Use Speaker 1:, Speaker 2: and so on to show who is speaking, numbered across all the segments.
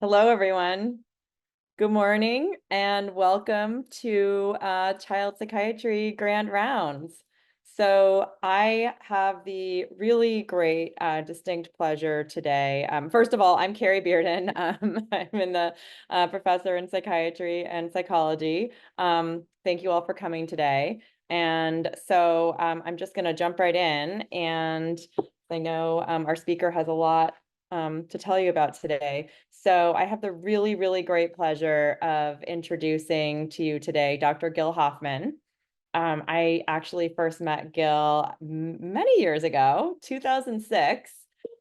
Speaker 1: Hello, everyone. Good morning and welcome to Child Psychiatry Grand Rounds. So I have the really great, distinct pleasure today. First of all, I'm Carrie Bearden. I'm in the professor in psychiatry and psychology. Thank you all for coming today. And so I'm just going to jump right in. And I know our speaker has a lot to tell you about today. So I have the really, really great pleasure of introducing to you today Dr. Gil Hoffman. I actually first met Gil many years ago, 2006,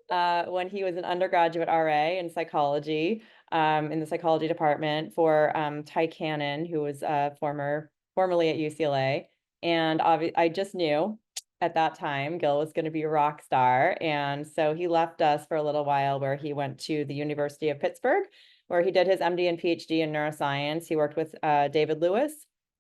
Speaker 1: when he was an undergraduate RA in psychology, in the psychology department for Ty Cannon, who was formerly at UCLA. And I just knew at that time Gil was going to be a rock star. And so he left us for a little while where he went to the University of Pittsburgh, where he did his MD and PhD in neuroscience. He worked with David Lewis,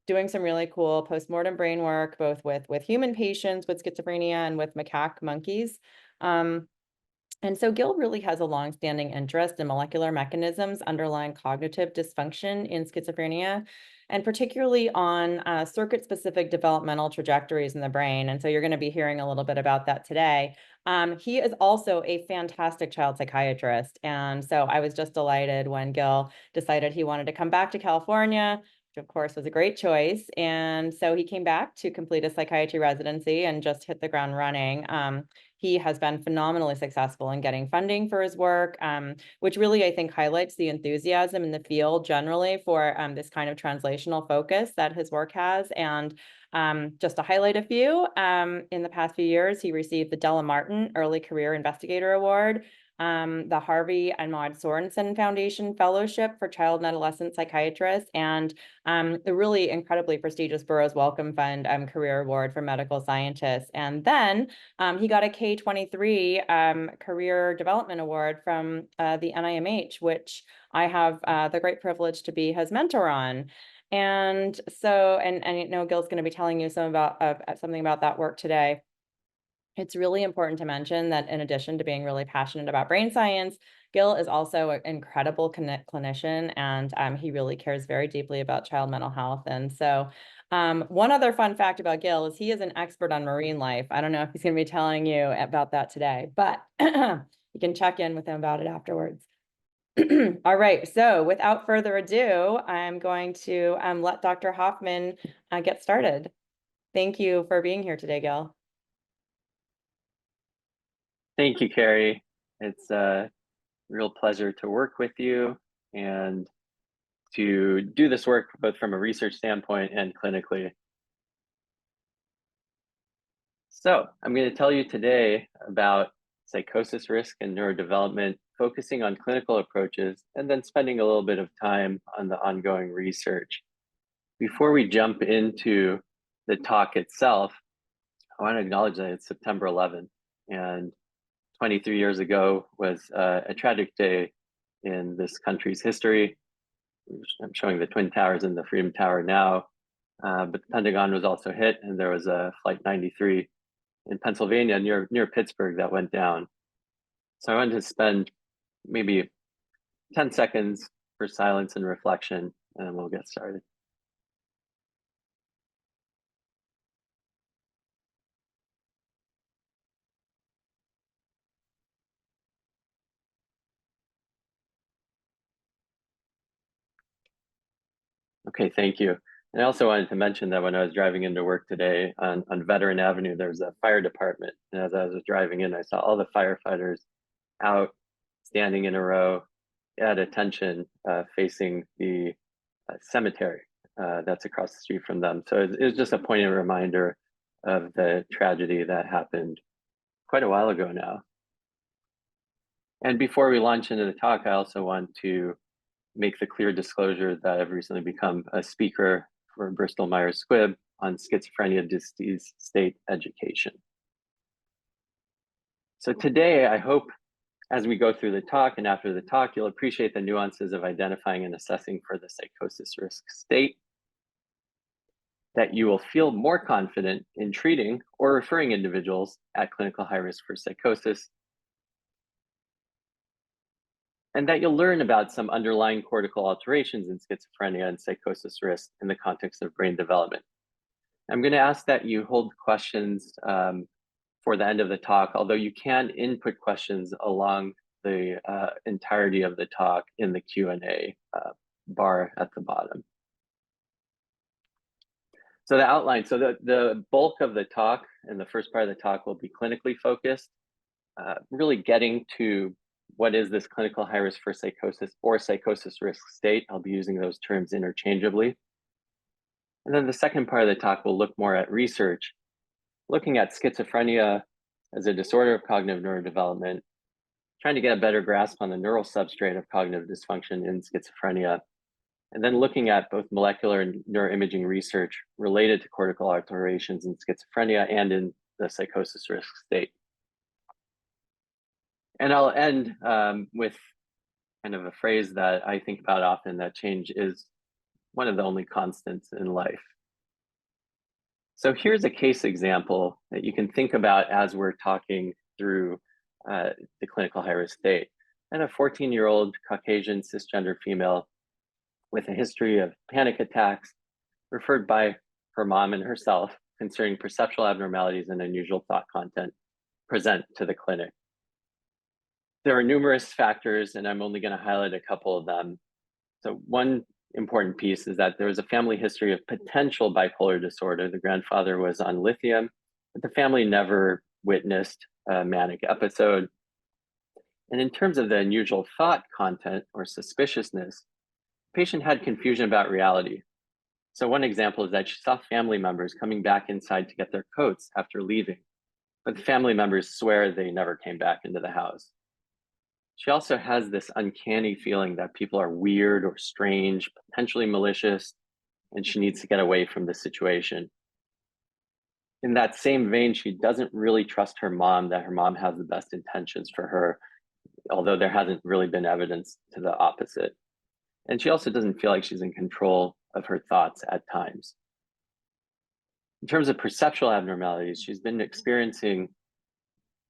Speaker 1: doing some really cool postmortem brain work, both with human patients with schizophrenia and with macaque monkeys. And so Gil really has a longstanding interest in molecular mechanisms underlying cognitive dysfunction in schizophrenia, and particularly on circuit-specific developmental trajectories in the brain. And so you're going to be hearing a little bit about that today. He is also a fantastic child psychiatrist. And so I was just delighted when Gil decided he wanted to come back to California, which of course was a great choice. And so he came back to complete a psychiatry residency and just hit the ground running. He has been phenomenally successful in getting funding for his work, which really, I think, highlights the enthusiasm in the field generally for this kind of translational focus that his work has. And just to highlight a few, in the past few years, he received the Della Martin Early Career Investigator Award, the Harvey and Maud Sorensen Foundation Fellowship for Child and Adolescent Psychiatrists, and the really incredibly prestigious Burroughs Wellcome Fund Career Award for Medical Scientists. And then he got a K-23 Career Development Award from the NIMH, which I have the great privilege to be his mentor on. And so, and I know Gil's going to be telling you something about that work today. It's really important to mention that in addition to being really passionate about brain science, Gil is also an incredible clinician, and he really cares very deeply about child mental health. And so one other fun fact about Gil is he is an expert on marine life. I don't know if he's going to be telling you about that today, but you can check in with him about it afterwards. All right, so without further ado, I'm going to let Dr. Hoffman get started. Thank you for being here today, Gil.
Speaker 2: Thank you, Carrie. It's a real pleasure to work with you and to do this work both from a research standpoint and clinically. So I'm going to tell you today about psychosis risk and neurodevelopment, focusing on clinical approaches, and then spending a little bit of time on the ongoing research. Before we jump into the talk itself, I want to acknowledge that it's September 11th, and 23 years ago was a tragic day in this country's history. I'm showing the Twin Towers and the Freedom Tower now, but the Pentagon was also hit, and there was a Flight 93 in Pennsylvania near Pittsburgh that went down. So I wanted to spend maybe 10 seconds for silence and reflection, and we'll get started. Okay, thank you. And I also wanted to mention that when I was driving into work today on Veteran Avenue, there's a fire department. And as I was driving in, I saw all the firefighters out standing in a row at attention facing the cemetery that's across the street from them. So it was just a poignant reminder of the tragedy that happened quite a while ago now. And before we launch into the talk, I also want to make the clear disclosure that I've recently become a speaker for Bristol Myers Squibb on schizophrenia disease state education. So today, I hope as we go through the talk and after the talk, you'll appreciate the nuances of identifying and assessing for the psychosis risk state, that you will feel more confident in treating or referring individuals at clinical high risk for psychosis, and that you'll learn about some underlying cortical alterations in schizophrenia and psychosis risk in the context of brain development. I'm going to ask that you hold questions for the end of the talk, although you can input questions along the entirety of the talk in the Q&A bar at the bottom. So the outline, so the bulk of the talk and the first part of the talk will be clinically focused, really getting to what is this clinical high risk for psychosis or psychosis risk state. I'll be using those terms interchangeably. And then the second part of the talk will look more at research, looking at schizophrenia as a disorder of cognitive neurodevelopment, trying to get a better grasp on the neural substrate of cognitive dysfunction in schizophrenia, and then looking at both molecular and neuroimaging research related to cortical alterations in schizophrenia and in the psychosis risk state. And I'll end with kind of a phrase that I think about often, that change is one of the only constants in life. So here's a case example that you can think about as we're talking through the clinical high-risk state. And a 14-year-old Caucasian cisgender female with a history of panic attacks, referred by her mom and herself concerning perceptual abnormalities and unusual thought content, present to the clinic. There are numerous factors, and I'm only going to highlight a couple of them. So one important piece is that there was a family history of potential bipolar disorder. The grandfather was on lithium, but the family never witnessed a manic episode. And in terms of the unusual thought content or suspiciousness, the patient had confusion about reality. So one example is that she saw family members coming back inside to get their coats after leaving, but the family members swear they never came back into the house. She also has this uncanny feeling that people are weird or strange, potentially malicious, and she needs to get away from the situation. In that same vein, she doesn't really trust her mom, that her mom has the best intentions for her, although there hasn't really been evidence to the opposite. And she also doesn't feel like she's in control of her thoughts at times. In terms of perceptual abnormalities, she's been experiencing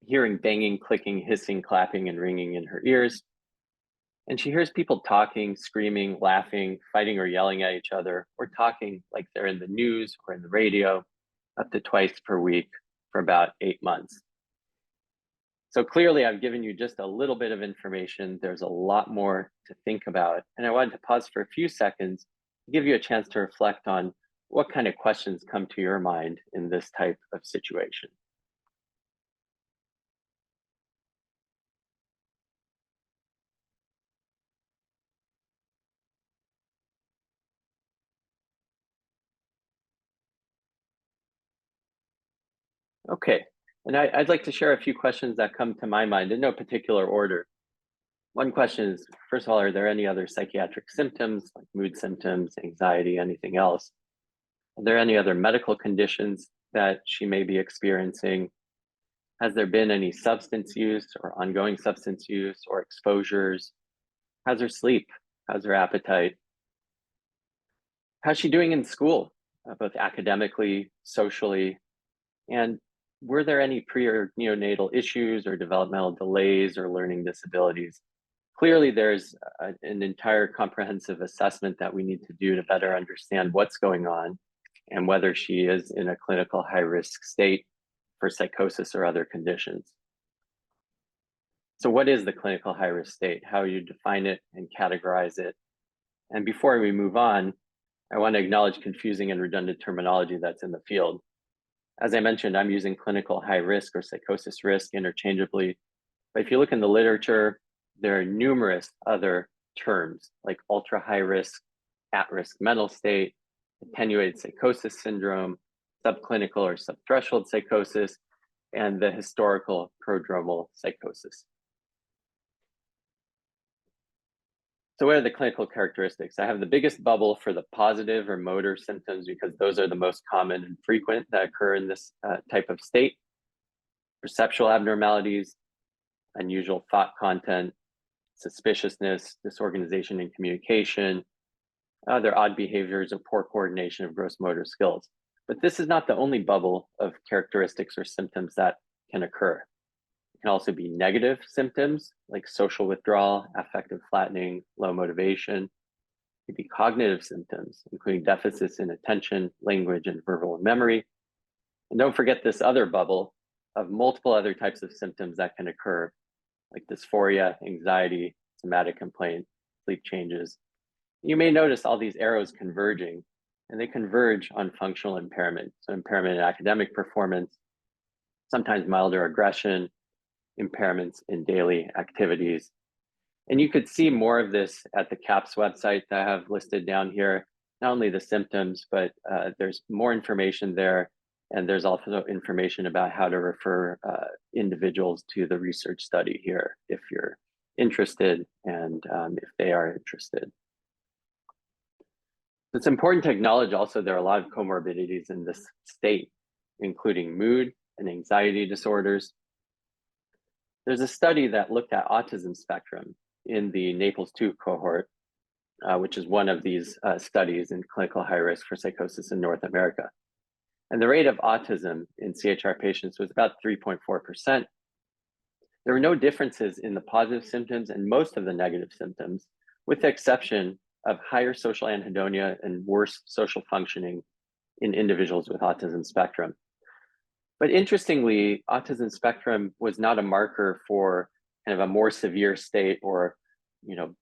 Speaker 2: hearing banging, clicking, hissing, clapping, and ringing in her ears. And she hears people talking, screaming, laughing, fighting, or yelling at each other, or talking like they're in the news or in the radio, up to twice per week for about 8 months. So clearly, I've given you just a little bit of information. There's a lot more to think about. And I wanted to pause for a few seconds to give you a chance to reflect on what kind of questions come to your mind in this type of situation. Okay, and I'd like to share a few questions that come to my mind in no particular order. One question is, first of all, are there any other psychiatric symptoms, like mood symptoms, anxiety, anything else? Are there any other medical conditions that she may be experiencing? Has there been any substance use or ongoing substance use or exposures? How's her sleep? How's her appetite? How's she doing in school, both academically, socially? And were there any pre or neonatal issues or developmental delays or learning disabilities? Clearly, there's an entire comprehensive assessment that we need to do to better understand what's going on and whether she is in a clinical high-risk state for psychosis or other conditions. So what is the clinical high-risk state? How you define it and categorize it? And before we move on, I want to acknowledge confusing and redundant terminology that's in the field. As I mentioned, I'm using clinical high risk or psychosis risk interchangeably. But if you look in the literature, there are numerous other terms like ultra high risk, at-risk mental state, attenuated psychosis syndrome, subclinical or subthreshold psychosis, and the historical prodromal psychosis. So what are the clinical characteristics? I have the biggest bubble for the positive or motor symptoms because those are the most common and frequent that occur in this type of state. Perceptual abnormalities, unusual thought content, suspiciousness, disorganization in communication, other odd behaviors or poor coordination of gross motor skills. But this is not the only bubble of characteristics or symptoms that can occur. can also be negative symptoms like social withdrawal, affective flattening, low motivation. It could be cognitive symptoms, including deficits in attention, language, and verbal memory. And don't forget this other bubble of multiple other types of symptoms that can occur, like dysphoria, anxiety, somatic complaint, sleep changes. You may notice all these arrows converging, and they converge on functional impairment. So impairment in academic performance, sometimes milder aggression, impairments in daily activities. And you could see more of this at the CAPS website that I have listed down here, not only the symptoms, but there's more information there. And there's also information about how to refer individuals to the research study here if you're interested and if they are interested. It's important to acknowledge also there are a lot of comorbidities in this state, including mood and anxiety disorders. There's a study that looked at autism spectrum in the Naples 2 cohort, which is one of these studies in clinical high risk for psychosis in North America. And the rate of autism in CHR patients was about 3.4%. There were no differences in the positive symptoms and most of the negative symptoms, with the exception of higher social anhedonia and worse social functioning in individuals with autism spectrum. But interestingly, autism spectrum was not a marker for kind of a more severe state or,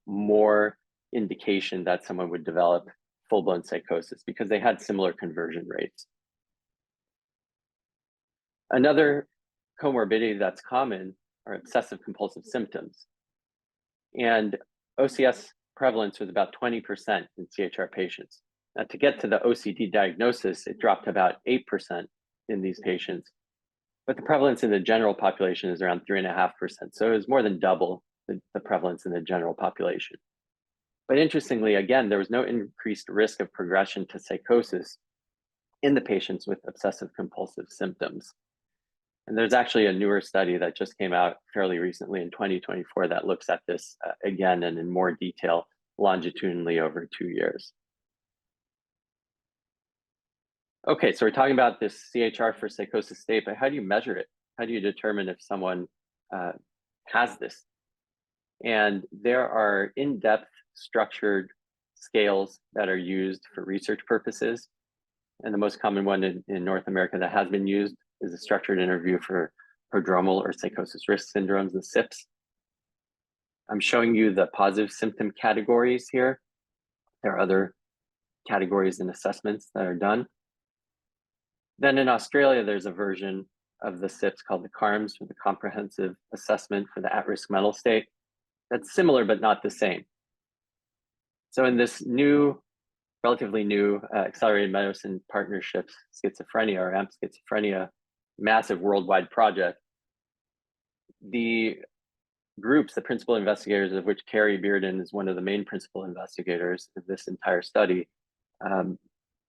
Speaker 2: more indication that someone would develop full-blown psychosis because they had similar conversion rates. Another comorbidity that's common are obsessive compulsive symptoms. And OCS prevalence was about 20% in CHR patients. Now, to get to the OCD diagnosis, it dropped to about 8% in these patients. But the prevalence in the general population is around 3.5%. So it was more than double the prevalence in the general population. But interestingly, again, there was no increased risk of progression to psychosis in the patients with obsessive compulsive symptoms. And there's actually a newer study that just came out fairly recently in 2024 that looks at this again and in more detail longitudinally over 2 years. Okay, so we're talking about this CHR for psychosis state, but how do you measure it? How do you determine if someone has this? And there are in-depth structured scales that are used for research purposes. And the most common one in North America that has been used is a structured interview for prodromal or psychosis risk syndromes, the SIPS. I'm showing you the positive symptom categories here. There are other categories and assessments that are done. Then in Australia, there's a version of the SIPS called the CARMS, or the Comprehensive Assessment for the At-Risk Mental State. That's similar, but not the same. So in this new, relatively new Accelerated Medicine Partnerships Schizophrenia, or AMP Schizophrenia, massive worldwide project, the groups, the principal investigators, of which Carrie Bearden is one of the main principal investigators of this entire study,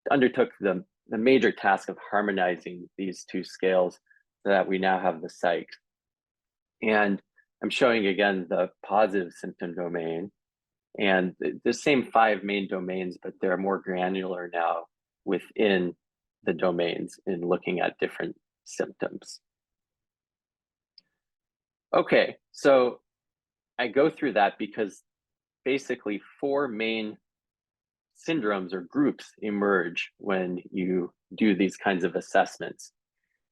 Speaker 2: undertook the major task of harmonizing these two scales so that we now have the psych. And I'm showing again the positive symptom domain and the same 5 main domains, but they're more granular now within the domains in looking at different symptoms. Okay, so I go through that because basically 4 main syndromes or groups emerge when you do these kinds of assessments.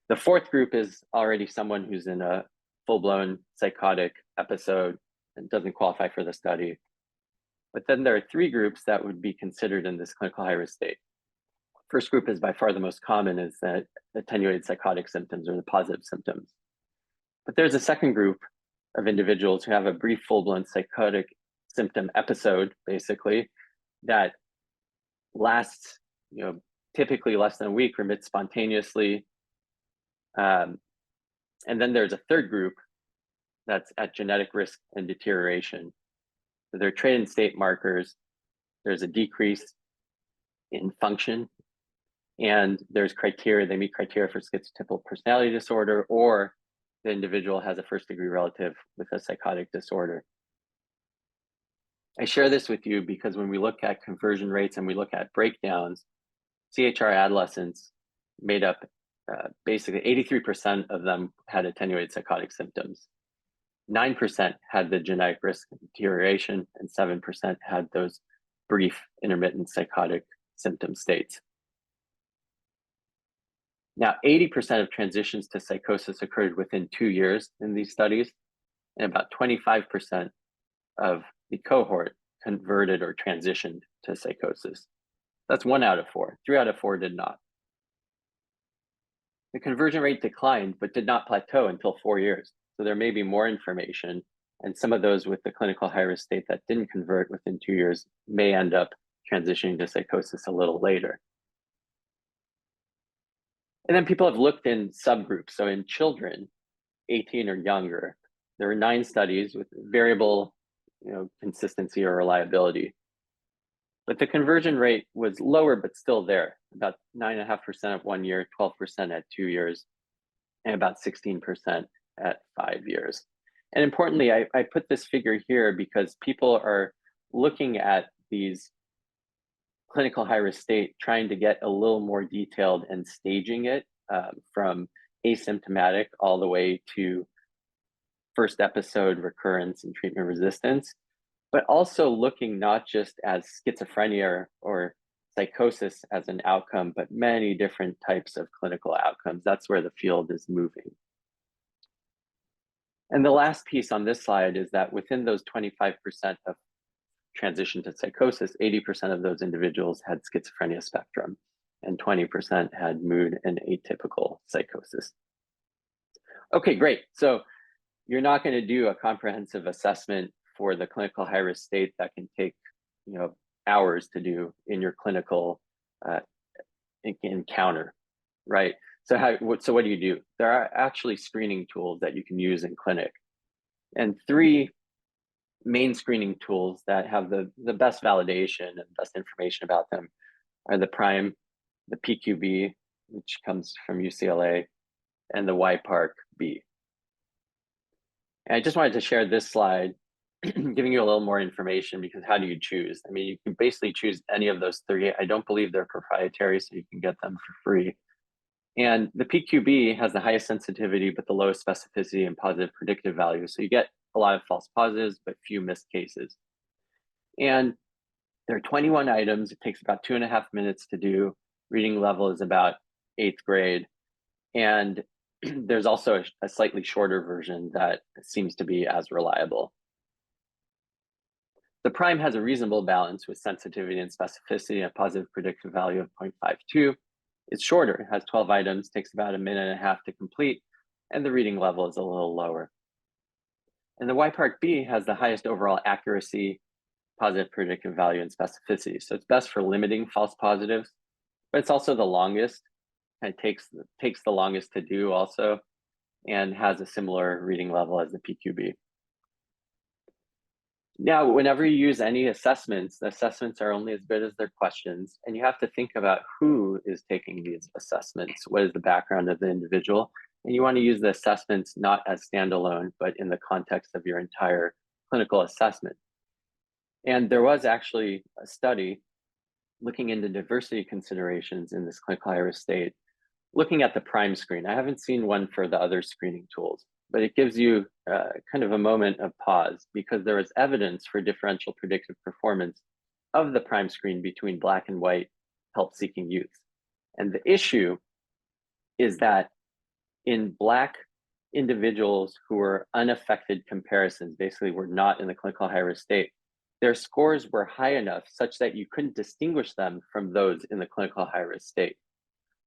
Speaker 2: The 4th group is already someone who's in a full-blown psychotic episode and doesn't qualify for the study. But then there are 3 groups that would be considered in this clinical high-risk state. First group is by far the most common, is that attenuated psychotic symptoms or the positive symptoms. But there's a second group of individuals who have a brief full-blown psychotic symptom episode, basically, that lasts, typically less than a week, remits spontaneously. And then there's a third group that's at genetic risk and deterioration. So there are trait and state markers. There's a decrease in function, and there's criteria. They meet criteria for schizotypal personality disorder, or the individual has a first-degree relative with a psychotic disorder. I share this with you because when we look at conversion rates and we look at breakdowns, CHR adolescents made up basically 83% of them had attenuated psychotic symptoms. 9% had the genetic risk of deterioration, and 7% had those brief intermittent psychotic symptom states. Now, 80% of transitions to psychosis occurred within 2 years in these studies, and about 25% of the cohort converted or transitioned to psychosis. That's 1 out of 4. 3 out of 4 did not. The conversion rate declined, but did not plateau until 4 years. So there may be more information, and some of those with the clinical high-risk state that didn't convert within 2 years may end up transitioning to psychosis a little later. And then people have looked in subgroups. So in children, 18 or younger, there are 9 studies with variable, consistency or reliability. But the conversion rate was lower, but still there, about 9.5% at 1 year, 12% at 2 years, and about 16% at 5 years. And importantly, I put this figure here because people are looking at these clinical high-risk state, trying to get a little more detailed and staging it from asymptomatic all the way to first episode recurrence and treatment resistance, but also looking not just as schizophrenia or psychosis as an outcome, but many different types of clinical outcomes. That's where the field is moving. And the last piece on this slide is that within those 25% of transition to psychosis, 80% of those individuals had schizophrenia spectrum, and 20% had mood and atypical psychosis. Okay, great. So you're not going to do a comprehensive assessment for the clinical high-risk state that can take, hours to do in your clinical encounter, right? So what do you do? There are actually screening tools that you can use in clinic, and 3 main screening tools that have the best validation and best information about them are the PRIME, the PQB, which comes from UCLA, and the YPARC-B. And I just wanted to share this slide, giving you a little more information, because how do you choose? I mean, you can basically choose any of those 3. I don't believe they're proprietary, so you can get them for free. And the PQB has the highest sensitivity, but the lowest specificity and positive predictive value. So you get a lot of false positives, but few missed cases. And there are 21 items. It takes about 2.5 minutes to do. Reading level is about 8th grade. And there's also a slightly shorter version that seems to be as reliable. The PRIME has a reasonable balance with sensitivity and specificity, a positive predictive value of 0.52. It's shorter, it has 12 items, takes about 1.5 minutes to complete, and the reading level is a little lower. And the YPARC-B has the highest overall accuracy, positive predictive value, and specificity. So it's best for limiting false positives, but it's also the longest. It takes the longest to do also, and has a similar reading level as the PQB. Now, whenever you use any assessments, the assessments are only as good as their questions, and you have to think about who is taking these assessments. What is the background of the individual? And you want to use the assessments not as standalone, but in the context of your entire clinical assessment. And there was actually a study looking into diversity considerations in this clinical high-risk state, looking at the PRIME screen. I haven't seen one for the other screening tools, but it gives you kind of a moment of pause, because there is evidence for differential predictive performance of the PRIME screen between Black and white help-seeking youth. And the issue is that in Black individuals who were unaffected comparisons, basically were not in the clinical high-risk state, their scores were high enough such that you couldn't distinguish them from those in the clinical high-risk state.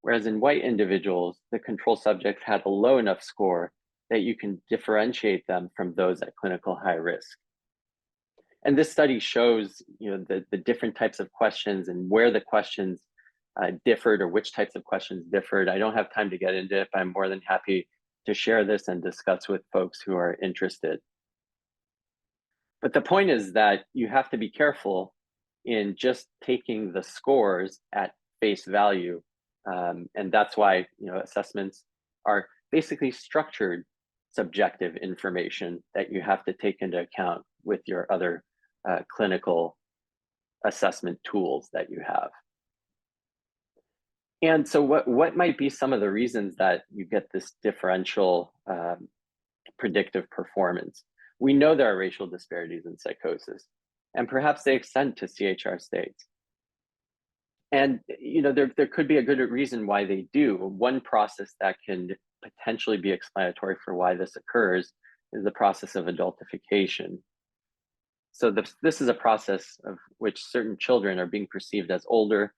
Speaker 2: Whereas in white individuals, the control subjects had a low enough score that you can differentiate them from those at clinical high risk. And this study shows, the different types of questions and where the questions differed, or which types of questions differed. I don't have time to get into it, but I'm more than happy to share this and discuss with folks who are interested. But the point is that you have to be careful in just taking the scores at face value. And that's why, assessments are basically structured subjective information that you have to take into account with your other clinical assessment tools that you have. And so what might be some of the reasons that you get this differential predictive performance? We know there are racial disparities in psychosis, and perhaps they extend to CHR states. And there could be a good reason why they do. One process that can potentially be explanatory for why this occurs is the process of adultification. So this is a process of which certain children are being perceived as older,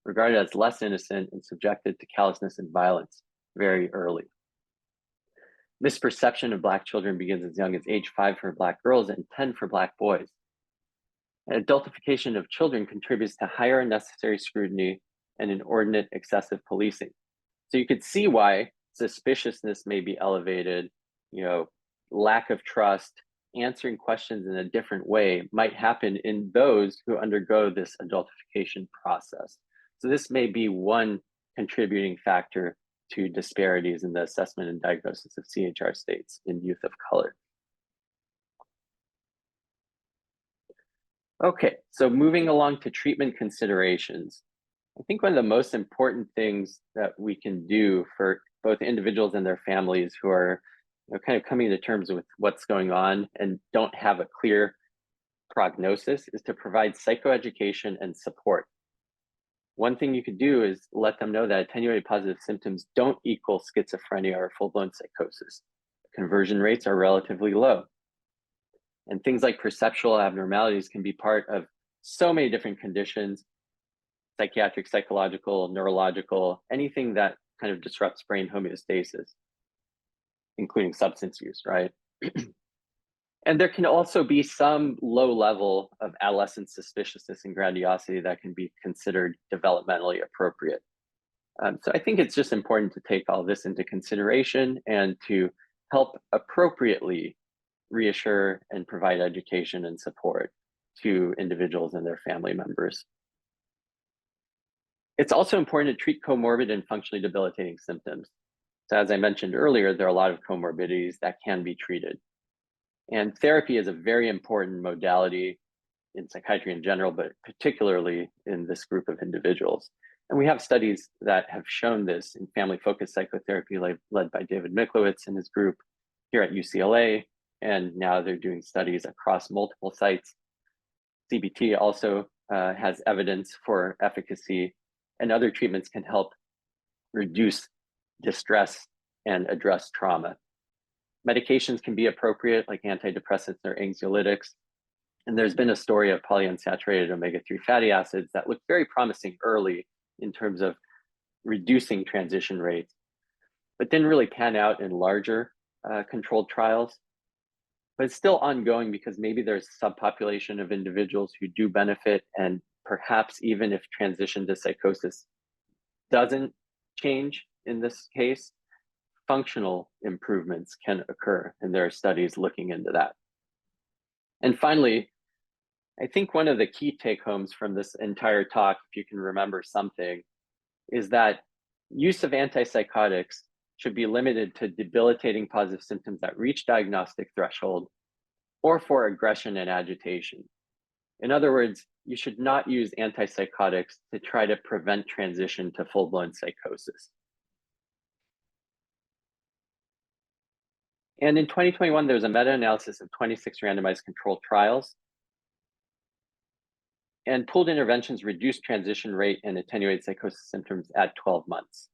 Speaker 2: regarded as less innocent, and subjected to callousness and violence very early. Misperception of Black children begins as young as age 5 for Black girls and 10 for Black boys. And adultification of children contributes to higher unnecessary scrutiny and inordinate excessive policing. So you could see why suspiciousness may be elevated, lack of trust, answering questions in a different way might happen in those who undergo this adultification process. So this may be one contributing factor to disparities in the assessment and diagnosis of CHR states in youth of color. Okay, so moving along to treatment considerations. I think one of the most important things that we can do for both individuals and their families who are kind of coming to terms with what's going on and don't have a clear prognosis is to provide psychoeducation and support. One thing you could do is let them know that attenuated positive symptoms don't equal schizophrenia or full-blown psychosis. Conversion rates are relatively low. And things like perceptual abnormalities can be part of so many different conditions, psychiatric, psychological, neurological, anything that kind of disrupts brain homeostasis, including substance use, right? And there can also be some low level of adolescent suspiciousness and grandiosity that can be considered developmentally appropriate. So I think it's just important to take all this into consideration and to help appropriately reassure and provide education and support to individuals and their family members. It's also important to treat comorbid and functionally debilitating symptoms. So as I mentioned earlier, there are a lot of comorbidities that can be treated. And therapy is a very important modality in psychiatry in general, but particularly in this group of individuals. And we have studies that have shown this in family-focused psychotherapy led by David Miklowitz and his group here at UCLA. And now they're doing studies across multiple sites. CBT also has evidence for efficacy, and other treatments can help reduce distress and address trauma. Medications can be appropriate, like antidepressants or anxiolytics. And there's been a story of polyunsaturated omega-3 fatty acids that look very promising early in terms of reducing transition rates, but didn't really pan out in larger controlled trials. But it's still ongoing because maybe there's a subpopulation of individuals who do benefit, and perhaps even if transition to psychosis doesn't change in this case, functional improvements can occur, and there are studies looking into that. And finally, I think one of the key take-homes from this entire talk, if you can remember something, is that use of antipsychotics should be limited to debilitating positive symptoms that reach diagnostic threshold or for aggression and agitation. In other words, you should not use antipsychotics to try to prevent transition to full-blown psychosis. And in 2021, there was a meta-analysis of 26 randomized controlled trials. And pooled interventions reduced transition rate and attenuated psychosis symptoms at 12 months.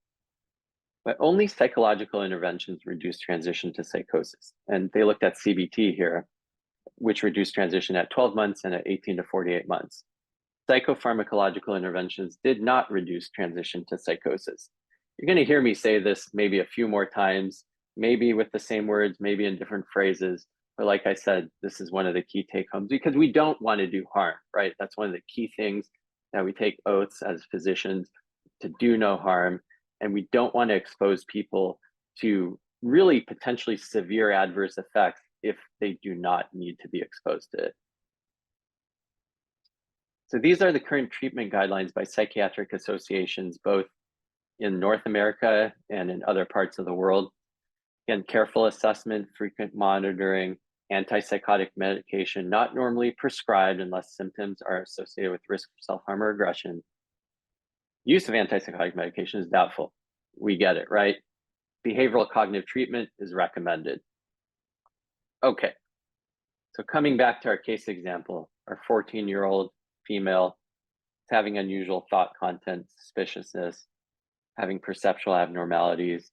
Speaker 2: But only psychological interventions reduced transition to psychosis. And they looked at CBT here, which reduced transition at 12 months and at 18 to 48 months. Psychopharmacological interventions did not reduce transition to psychosis. You're going to hear me say this maybe a few more times, maybe with the same words, maybe in different phrases. But like I said, this is one of the key take-homes because we don't want to do harm, right? That's one of the key things that we take oaths as physicians to do no harm. And we don't want to expose people to really potentially severe adverse effects if they do not need to be exposed to it. So these are the current treatment guidelines by psychiatric associations, both in North America and in other parts of the world. Again, careful assessment, frequent monitoring, antipsychotic medication not normally prescribed unless symptoms are associated with risk of self-harm or aggression. Use of antipsychotic medication is doubtful. We get it, right? Behavioral cognitive treatment is recommended. Okay, so coming back to our case example, our 14-year-old female is having unusual thought content, suspiciousness, having perceptual abnormalities.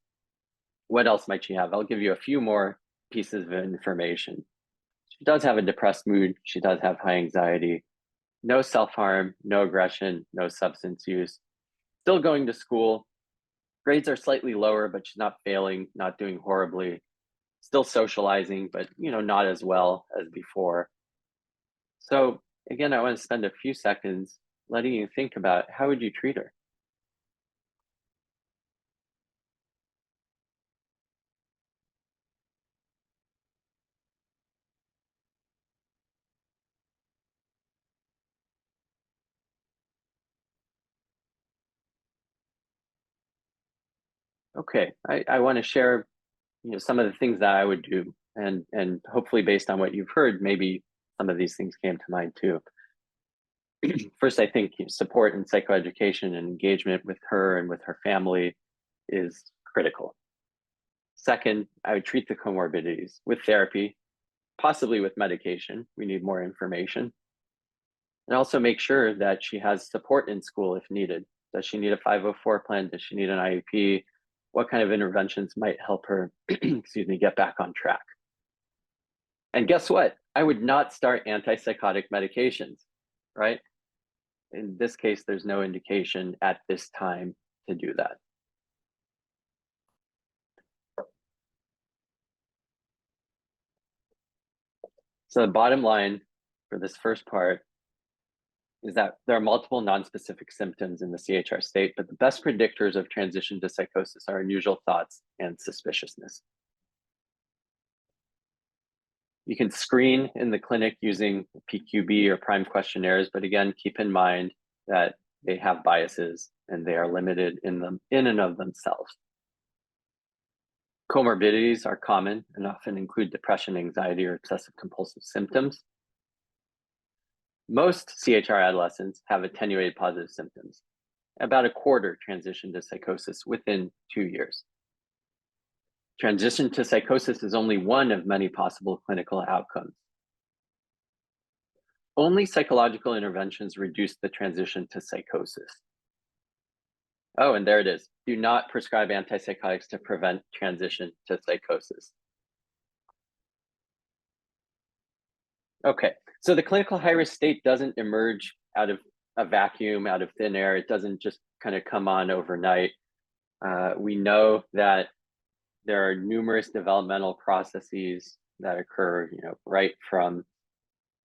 Speaker 2: What else might she have? I'll give you a few more pieces of information. She does have a depressed mood. She does have high anxiety. No self-harm, no aggression, no substance use. Still going to school. Grades are slightly lower, but she's not failing, not doing horribly. Still socializing, but not as well as before. So again, I want to spend a few seconds letting you think about how would you treat her? Okay, I want to share some of the things that I would do, and hopefully based on what you've heard, maybe some of these things came to mind too. First, I think support and psychoeducation and engagement with her and with her family is critical. Second, I would treat the comorbidities with therapy, possibly with medication. We need more information. And also make sure that she has support in school if needed. Does she need a 504 plan? Does she need an IEP? What kind of interventions might help her, excuse me, get back on track? And guess what? I would not start antipsychotic medications, right? In this case, there's no indication at this time to do that. So the bottom line for this first part is that there are multiple nonspecific symptoms in the CHR state, but the best predictors of transition to psychosis are unusual thoughts and suspiciousness. You can screen in the clinic using PQB or PRIME questionnaires, but again, keep in mind that they have biases and they are limited in and of themselves. Comorbidities are common and often include depression, anxiety, or obsessive compulsive symptoms. Most CHR adolescents have attenuated positive symptoms. About a quarter transition to psychosis within 2 years. Transition to psychosis is only one of many possible clinical outcomes. Only psychological interventions reduce the transition to psychosis. Oh, and there it is. Do not prescribe antipsychotics to prevent transition to psychosis. Okay, so the clinical high-risk state doesn't emerge out of a vacuum, out of thin air. It doesn't just kind of come on overnight. We know that there are numerous developmental processes that occur, right from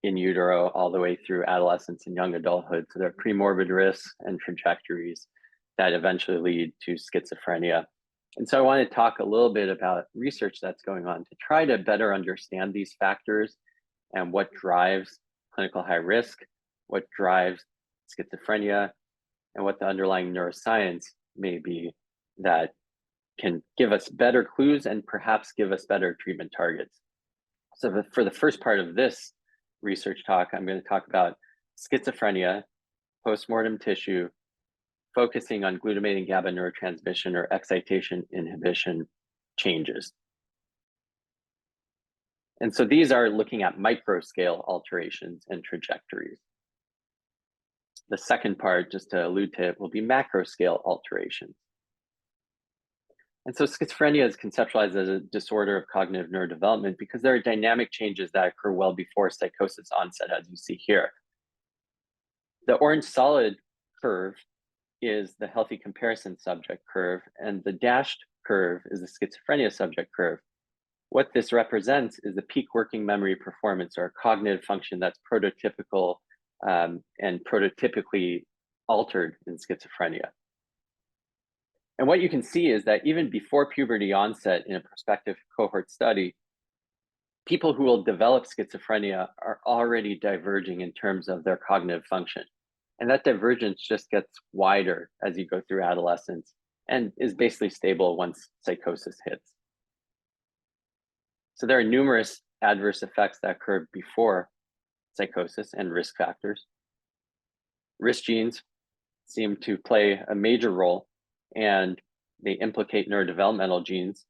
Speaker 2: in utero all the way through adolescence and young adulthood. So there are premorbid risks and trajectories that eventually lead to schizophrenia. And so I want to talk a little bit about research that's going on to try to better understand these factors and what drives clinical high risk, what drives schizophrenia, and what the underlying neuroscience may be that can give us better clues and perhaps give us better treatment targets. So for the first part of this research talk, I'm going to talk about schizophrenia, postmortem tissue, focusing on glutamate and GABA neurotransmission or excitation inhibition changes. And so these are looking at micro scale alterations and trajectories. The second part, just to allude to it, will be macro scale alterations. And so schizophrenia is conceptualized as a disorder of cognitive neurodevelopment because there are dynamic changes that occur well before psychosis onset, as you see here. The orange solid curve is the healthy comparison subject curve, and the dashed curve is the schizophrenia subject curve. What this represents is the peak working memory performance or cognitive function that's prototypical and prototypically altered in schizophrenia. And what you can see is that even before puberty onset in a prospective cohort study, people who will develop schizophrenia are already diverging in terms of their cognitive function. And that divergence just gets wider as you go through adolescence and is basically stable once psychosis hits. So there are numerous adverse effects that occur before psychosis and risk factors. Risk genes, seem to play a major role, and they implicate neurodevelopmental genes.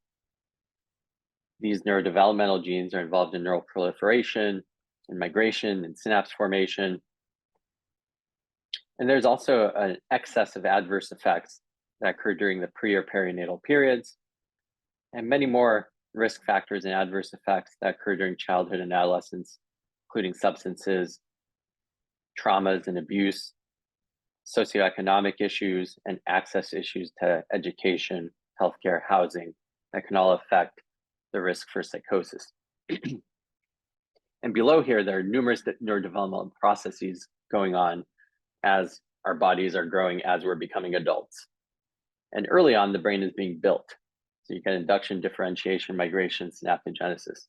Speaker 2: These neurodevelopmental genes are involved in neural proliferation and migration and synapse formation. And there's also an excess of adverse effects that occur during the pre or perinatal periods, and many more risk factors and adverse effects that occur during childhood and adolescence, including substances, traumas and abuse, socioeconomic issues, and access issues to education, healthcare, housing that can all affect the risk for psychosis. And below here, there are numerous neurodevelopmental processes going on as our bodies are growing, as we're becoming adults. And early on, the brain is being built. So you get induction, differentiation, migration, synaptogenesis.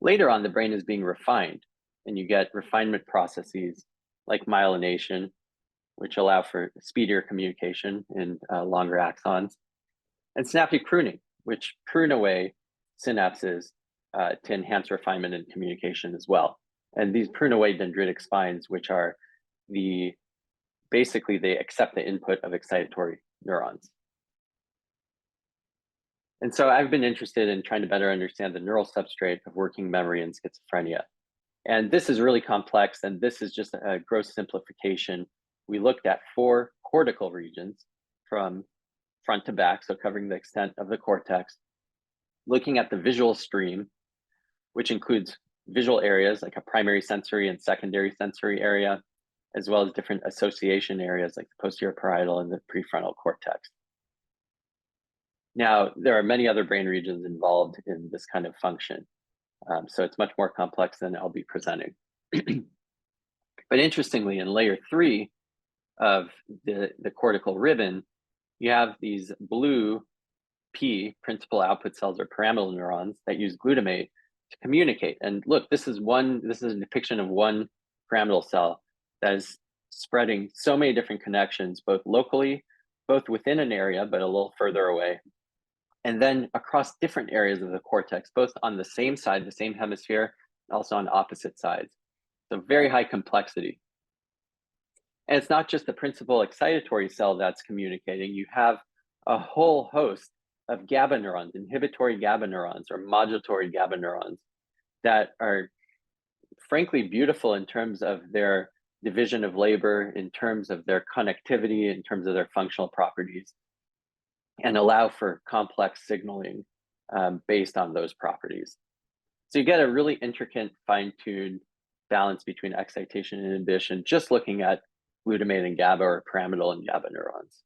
Speaker 2: Later on, the brain is being refined, and you get refinement processes like myelination, which allow for speedier communication in longer axons, and synaptic pruning, which prune away synapses to enhance refinement and communication as well. And these prune away dendritic spines, which are basically they accept the input of excitatory neurons. And so I've been interested in trying to better understand the neural substrate of working memory in schizophrenia. And this is really complex, and this is just a gross simplification. We looked at 4 cortical regions from front to back, so covering the extent of the cortex, looking at the visual stream, which includes visual areas like a primary sensory and secondary sensory area, as well as different association areas like the posterior parietal and the prefrontal cortex. Now, there are many other brain regions involved in this kind of function. So it's much more complex than I'll be presenting. But interestingly, in layer 3 of the cortical ribbon, you have these blue P, principal output cells or pyramidal neurons that use glutamate to communicate. And look, this is a depiction of one pyramidal cell that is spreading so many different connections, both locally, both within an area, but a little further away, and then across different areas of the cortex, both on the same side, the same hemisphere, and also on opposite sides. So very high complexity. And it's not just the principal excitatory cell that's communicating. You have a whole host of GABA neurons, inhibitory GABA neurons or modulatory GABA neurons that are frankly beautiful in terms of their division of labor, in terms of their connectivity, in terms of their functional properties, and allow for complex signaling based on those properties. So you get a really intricate, fine-tuned balance between excitation and inhibition, just looking at glutamate and GABA or pyramidal and GABA neurons.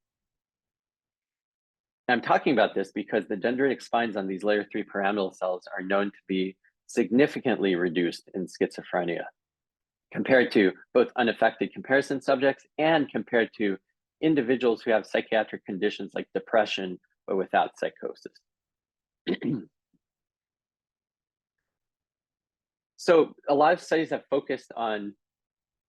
Speaker 2: I'm talking about this because the dendritic spines on these layer 3 pyramidal cells are known to be significantly reduced in schizophrenia compared to both unaffected comparison subjects and compared to individuals who have psychiatric conditions like depression but without psychosis. So a lot of studies have focused on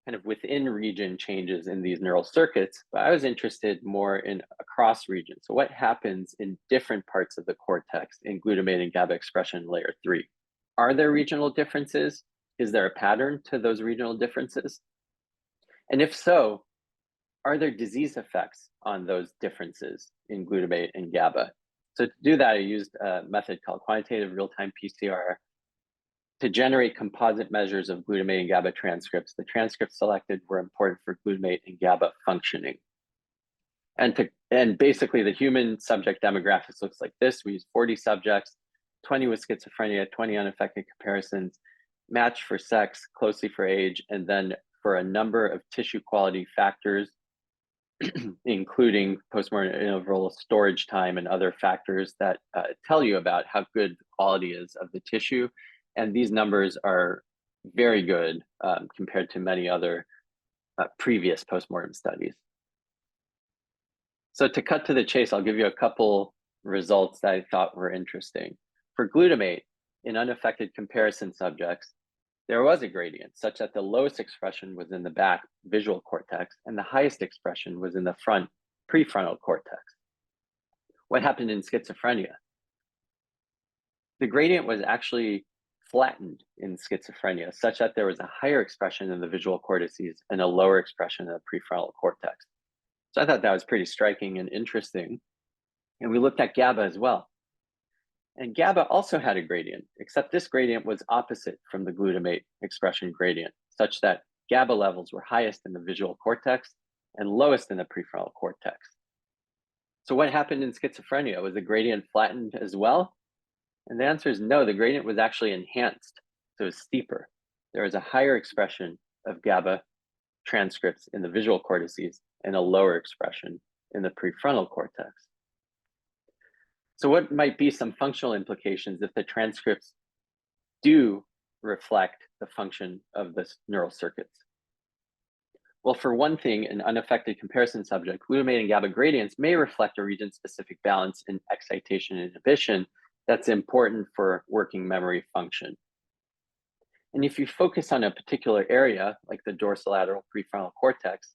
Speaker 2: kind of within region changes in these neural circuits, but I was interested more in across regions. So what happens in different parts of the cortex in glutamate and GABA expression in layer 3? Are there regional differences? Is there a pattern to those regional differences? And if so, are there disease effects on those differences in glutamate and GABA? So to do that, I used a method called quantitative real-time PCR to generate composite measures of glutamate and GABA transcripts. The transcripts selected were important for glutamate and GABA functioning. And basically the human subject demographics looks like this. We used 40 subjects, 20 with schizophrenia, 20 unaffected comparisons, matched for sex, closely for age, and then for a number of tissue quality factors, including postmortem interval storage time and other factors that tell you about how good the quality is of the tissue. And these numbers are very good compared to many other previous postmortem studies. So to cut to the chase, I'll give you a couple results that I thought were interesting. For glutamate, in unaffected comparison subjects, there was a gradient such that the lowest expression was in the back visual cortex and the highest expression was in the front prefrontal cortex. What happened in schizophrenia? The gradient was actually flattened in schizophrenia such that there was a higher expression in the visual cortices and a lower expression in the prefrontal cortex. So I thought that was pretty striking and interesting. And we looked at GABA as well. And GABA also had a gradient, except this gradient was opposite from the glutamate expression gradient, such that GABA levels were highest in the visual cortex and lowest in the prefrontal cortex. So what happened in schizophrenia? Was the gradient flattened as well? And the answer is no, the gradient was actually enhanced, so it was steeper. There was a higher expression of GABA transcripts in the visual cortices and a lower expression in the prefrontal cortex. So what might be some functional implications if the transcripts do reflect the function of the neural circuits? Well, for one thing, an unaffected comparison subject, glutamate and GABA gradients may reflect a region-specific balance in excitation and inhibition that's important for working memory function. And if you focus on a particular area, like the dorsolateral prefrontal cortex,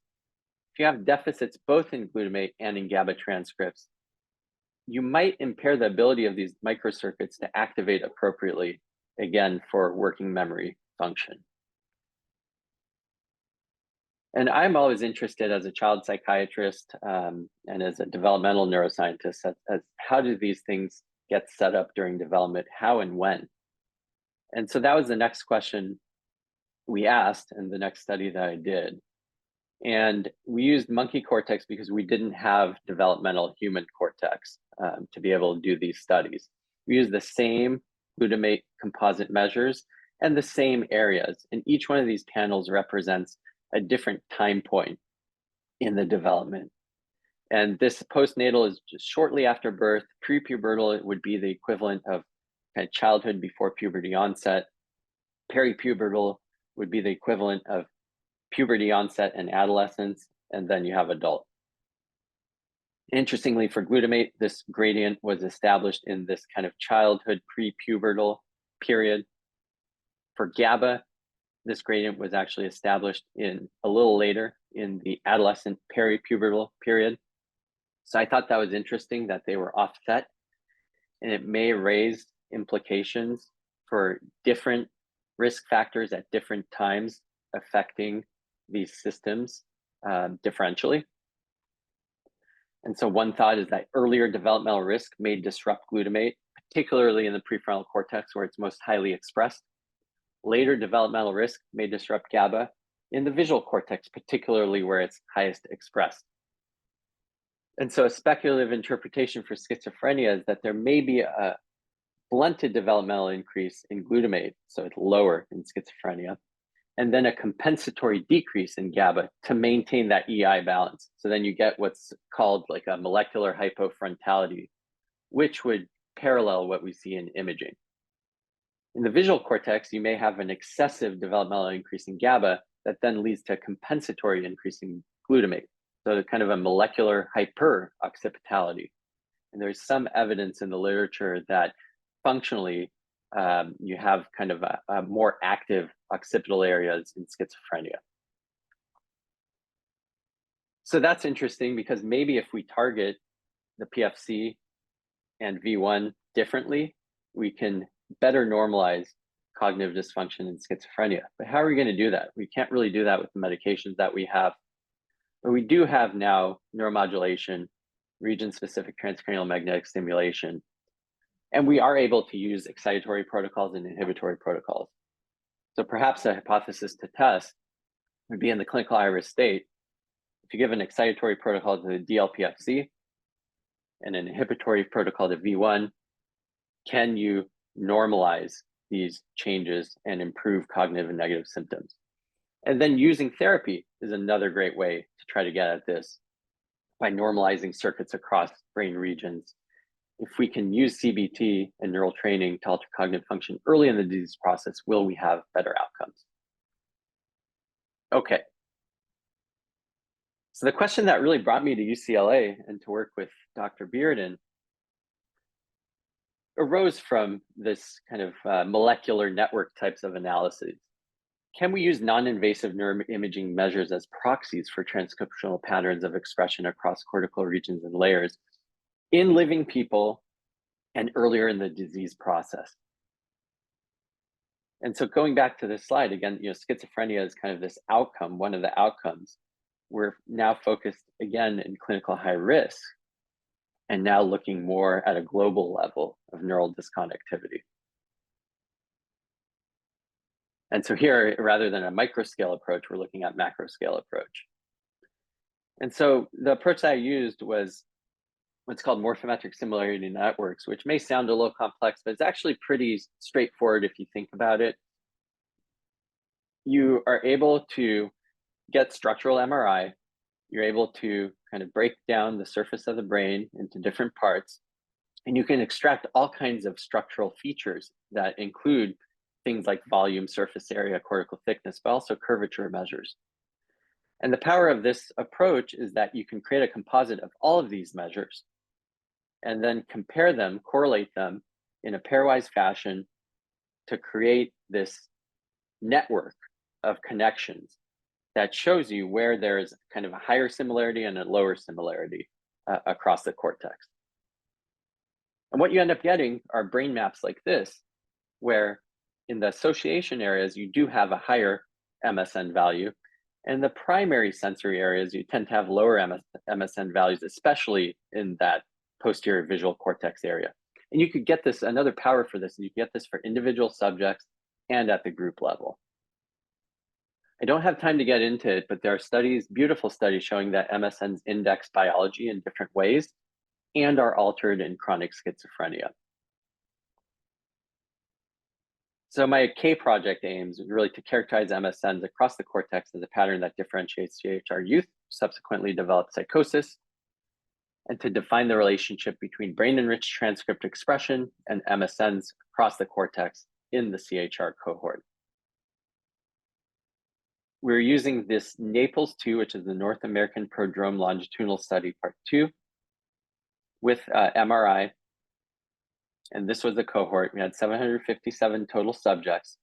Speaker 2: if you have deficits both in glutamate and in GABA transcripts, you might impair the ability of these microcircuits to activate appropriately, again, for working memory function. And I'm always interested as a child psychiatrist and as a developmental neuroscientist as how do these things get set up during development, how and when? And so that was the next question we asked in the next study that I did. And we used monkey cortex because we didn't have developmental human cortex to be able to do these studies. We used the same glutamate composite measures and the same areas. And each one of these panels represents a different time point in the development. And this postnatal is just shortly after birth. Prepubertal, it would be the equivalent of kind of childhood before puberty onset. Peripubertal would be the equivalent of puberty onset and adolescence, and then you have adult. Interestingly, for glutamate, this gradient was established in this kind of childhood prepubertal period. For GABA, this gradient was actually established in a little later in the adolescent peripubertal period. So I thought that was interesting that they were offset, and it may raise implications for different risk factors at different times affecting these systems differentially. And so one thought is that earlier developmental risk may disrupt glutamate, particularly in the prefrontal cortex where it's most highly expressed. Later developmental risk may disrupt GABA in the visual cortex, particularly where it's highest expressed. And so a speculative interpretation for schizophrenia is that there may be a blunted developmental increase in glutamate, so it's lower in schizophrenia, and then a compensatory decrease in GABA to maintain that EI balance. So then you get what's called like a molecular hypofrontality, which would parallel what we see in imaging. In the visual cortex, you may have an excessive developmental increase in GABA that then leads to a compensatory increase in glutamate. So kind of a molecular hyperoccipitality. And there's some evidence in the literature that functionally you have kind of a more active occipital areas in schizophrenia. So that's interesting because maybe if we target the PFC and V1 differently, we can better normalize cognitive dysfunction in schizophrenia. But how are we going to do that? We can't really do that with the medications that we have. But we do have now neuromodulation, region-specific transcranial magnetic stimulation, and we are able to use excitatory protocols and inhibitory protocols. So perhaps a hypothesis to test would be in the clinical high-risk state. If you give an excitatory protocol to the DLPFC and an inhibitory protocol to V1, can you normalize these changes and improve cognitive and negative symptoms? And then using therapy is another great way to try to get at this by normalizing circuits across brain regions. If we can use CBT and neural training to alter cognitive function early in the disease process, will we have better outcomes? Okay. So the question that really brought me to UCLA and to work with Dr. Bearden arose from this kind of molecular network types of analyses. Can we use non-invasive neuroimaging measures as proxies for transcriptional patterns of expression across cortical regions and layers in living people and earlier in the disease process? And so going back to this slide again, schizophrenia is kind of this outcome, one of the outcomes. we're now focused again in clinical high risk and now looking more at a global level of neural disconnectivity. And so here, rather than a micro scale approach, we're looking at macro scale approach. And so the approach that I used was what's called morphometric similarity networks, which may sound a little complex, but it's actually pretty straightforward if you think about it. You are able to get structural MRI. You're able to kind of break down the surface of the brain into different parts, and you can extract all kinds of structural features that include things like volume, surface area, cortical thickness, but also curvature measures. And the power of this approach is that you can create a composite of all of these measures and then compare them, correlate them in a pairwise fashion to create this network of connections that shows you where there's kind of a higher similarity and a lower similarity across the cortex. And what you end up getting are brain maps like this, where in the association areas, you do have a higher MSN value. And the primary sensory areas, you tend to have lower MSN values, especially in that posterior visual cortex area. And you could get this, another power for this, and you can get this for individual subjects and at the group level. I don't have time to get into it, but there are studies, beautiful studies showing that MSNs index biology in different ways and are altered in chronic schizophrenia. So my K project aims really to characterize MSNs across the cortex as a pattern that differentiates CHR youth, subsequently developed psychosis, and to define the relationship between brain-enriched transcript expression and MSNs across the cortex in the CHR cohort. We're using this Naples 2, which is the North American Prodrome Longitudinal Study Part 2, with MRI. And this was the cohort. We had 757 total subjects.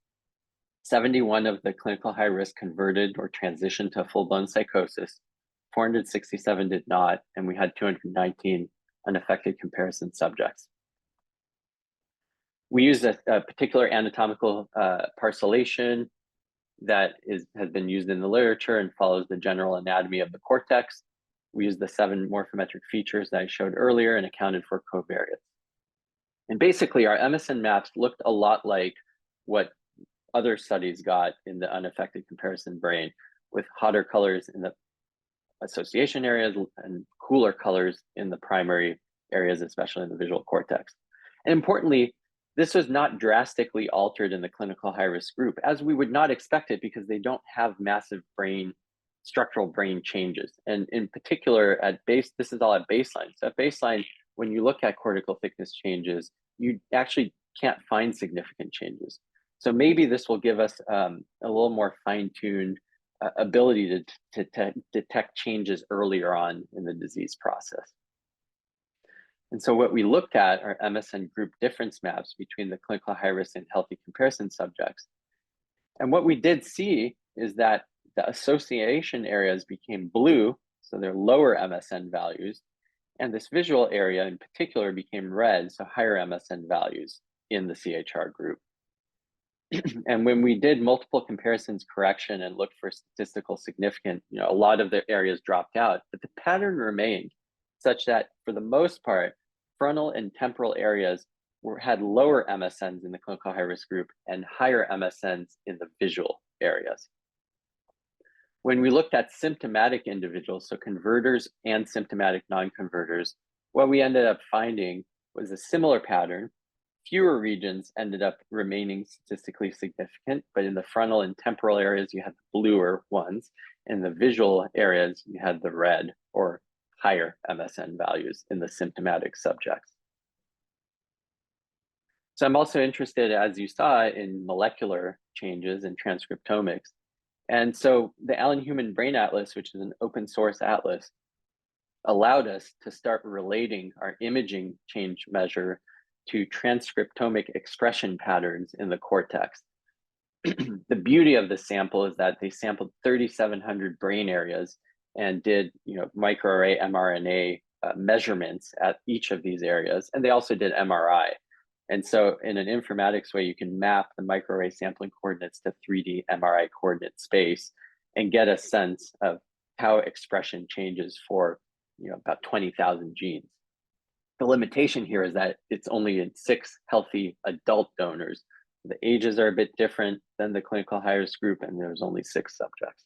Speaker 2: 71 of the clinical high risk converted or transitioned to full-blown psychosis. 467 did not, and we had 219 unaffected comparison subjects. We used a particular anatomical parcellation that has been used in the literature and follows the general anatomy of the cortex. We used the 7 morphometric features that I showed earlier and accounted for covariates. And basically, our MSN maps looked a lot like what other studies got in the unaffected comparison brain, with hotter colors in the association areas and cooler colors in the primary areas, especially in the visual cortex. And importantly, this was not drastically altered in the clinical high-risk group, as we would not expect it because they don't have massive structural brain changes. And in particular, this is all at baseline. So at baseline, when you look at cortical thickness changes, you actually can't find significant changes. So maybe this will give us a little more fine-tuned ability to detect changes earlier on in the disease process. And so what we looked at are MSN group difference maps between the clinical high risk and healthy comparison subjects. And what we did see is that the association areas became blue, so they're lower MSN values, and this visual area in particular became red, so higher MSN values in the CHR group. And when we did multiple comparisons correction and looked for statistical significance, a lot of the areas dropped out, but the pattern remained such that for the most part, frontal and temporal areas had lower MSNs in the clinical high risk group and higher MSNs in the visual areas. When we looked at symptomatic individuals, so converters and symptomatic non-converters, what we ended up finding was a similar pattern. Fewer regions ended up remaining statistically significant, but in the frontal and temporal areas, you had the bluer ones. In the visual areas, you had the red or higher MSN values in the symptomatic subjects. So I'm also interested, as you saw, in molecular changes in transcriptomics. And so the Allen Human Brain Atlas, which is an open source atlas, allowed us to start relating our imaging change measure to transcriptomic expression patterns in the cortex. The beauty of the sample is that they sampled 3,700 brain areas and did microarray mRNA measurements at each of these areas. And they also did MRI. And so in an informatics way, you can map the microarray sampling coordinates to 3D MRI coordinate space and get a sense of how expression changes for about 20,000 genes. The limitation here is that it's only in 6 healthy adult donors. The ages are a bit different than the clinical high-risk group, and there's only 6 subjects.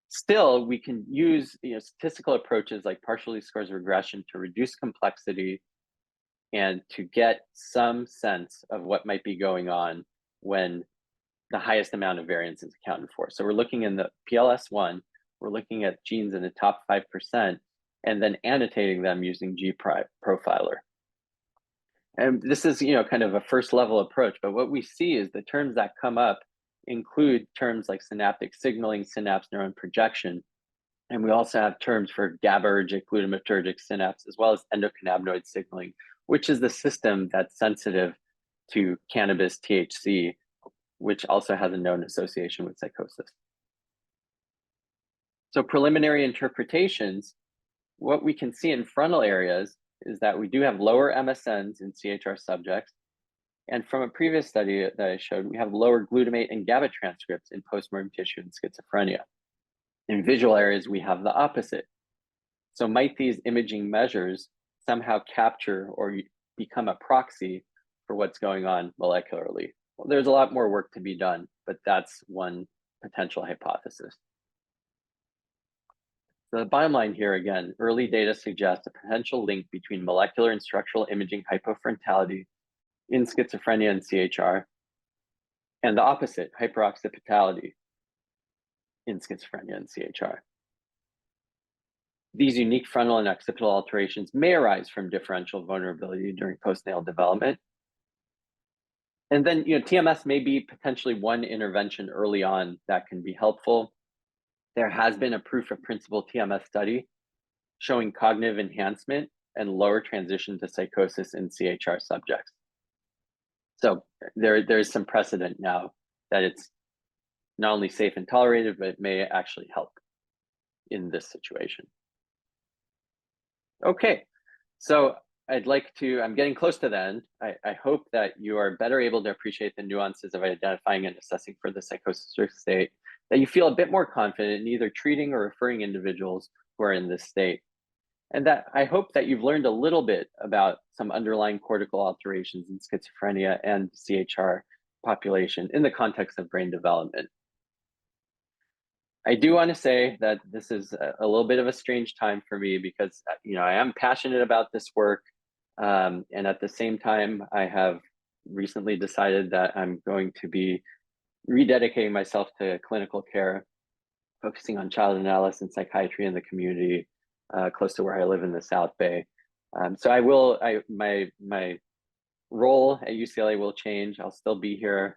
Speaker 2: Still, we can use statistical approaches like partial least squares regression to reduce complexity and to get some sense of what might be going on when the highest amount of variance is accounted for. So we're looking in the PLS1, we're looking at genes in the top 5%, and then annotating them using gprofiler. And this is kind of a first level approach, but what we see is the terms that come up include terms like synaptic signaling, synapse neuron projection, and we also have terms for GABAergic, glutamatergic synapse, as well as endocannabinoid signaling, which is the system that's sensitive to cannabis THC, which also has a known association with psychosis. So preliminary interpretations, what we can see in frontal areas is that we do have lower MSNs in CHR subjects. And from a previous study that I showed, we have lower glutamate and GABA transcripts in postmortem tissue and schizophrenia. In visual areas, we have the opposite. So might these imaging measures somehow capture or become a proxy for what's going on molecularly? Well, there's a lot more work to be done, but that's one potential hypothesis. So the bottom line here, again, early data suggests a potential link between molecular and structural imaging hypofrontality in schizophrenia and CHR, and the opposite, hyperoccipitality in schizophrenia and CHR. These unique frontal and occipital alterations may arise from differential vulnerability during postnatal development. And then, TMS may be potentially one intervention early on that can be helpful. There has been a proof of principle TMS study showing cognitive enhancement and lower transition to psychosis in CHR subjects. So there's some precedent now that it's not only safe and tolerated, but it may actually help in this situation. Okay, so I'm getting close to the end. I hope that you are better able to appreciate the nuances of identifying and assessing for the psychosis risk state, that you feel a bit more confident in either treating or referring individuals who are in this state. And that I hope that you've learned a little bit about some underlying cortical alterations in schizophrenia and CHR population in the context of brain development. I do want to say that this is a little bit of a strange time for me because I am passionate about this work, and at the same time, I have recently decided that I'm going to be rededicating myself to clinical care, focusing on child and adolescent psychiatry in the community close to where I live in the South Bay. So my role at UCLA will change. I'll still be here,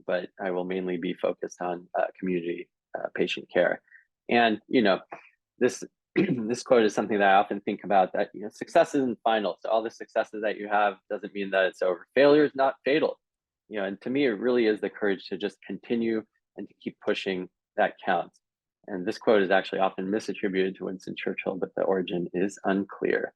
Speaker 2: but I will mainly be focused on community patient care. And this this quote is something that I often think about, that success isn't final. So all the successes that you have doesn't mean that it's over. Failure is not fatal. And to me, it really is the courage to just continue and to keep pushing that counts. And this quote is actually often misattributed to Winston Churchill, but the origin is unclear.